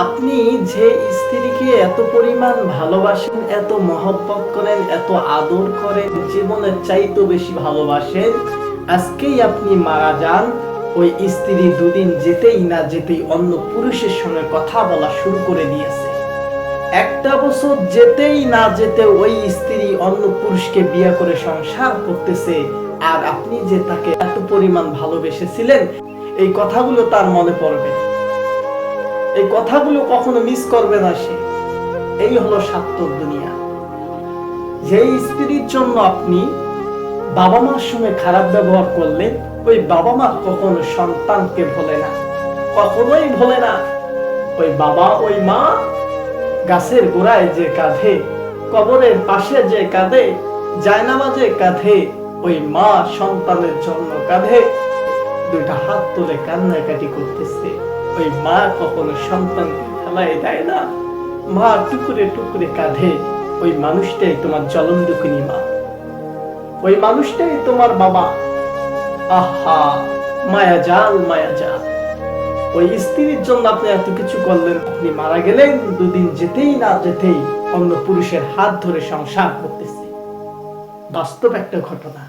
আপনি যে স্ত্রীকে এত পরিমাণ ভালোবাসেন, এত মহব্বত করেন, এত আদর করেন, জীবনের চাইতেও বেশি ভালোবাসেন, আজকেই আপনি মারা যান। ওই স্ত্রী দুদিন যেতেই না যেতেই অন্য পুরুষের সঙ্গে কথা বলা শুরু করে দিয়েছে। একটা বছর যেতেই না যেতে ওই স্ত্রী অন্য পুরুষকে বিয়ে করে সংসার করতেছে। আর আপনি যে তাকে এত পরিমাণ ভালোবেসেছিলেন, এই কথাগুলো তার মনে পড়বে, এই কথাগুলো কখনো মিস করবে না সে। এই হলো সার্থক দুনিয়া। যেই স্ত্রীর জন্য আপনি বাবা মার সঙ্গে খারাপ ব্যবহার করলেন, ওই বাবা মা কখনো সন্তানকে ভোলে না, কখনোই ভোলে না। ওই বাবা ওই মা গাছের গোড়ায় যে কাঁধে, কবরের পাশে যে কাঁধে, জায়নামাজে কাঁধে, ওই মা সন্তানের জন্য কাঁধে, দুইটা হাত তুলে কান্নাকাটি করতেছে। ওই মা কখনো সন্তানকে ফেলাই দেয় না, মা টুকরে টুকরে কাঁধে। ওই মানুষটাই তোমার জলন্দুকিনী মা, ওই মানুষটাই তোমার বাবা। আহা, মায়া জাল মায়া জাল। ওই স্ত্রীর জন্য আপনি এত কিছু করলেন, আপনি মারা গেলেন, দুদিন যেতেই না যেতেই অন্য পুরুষের হাত ধরে সংসার করতেছে। বাস্তব একটা ঘটনা।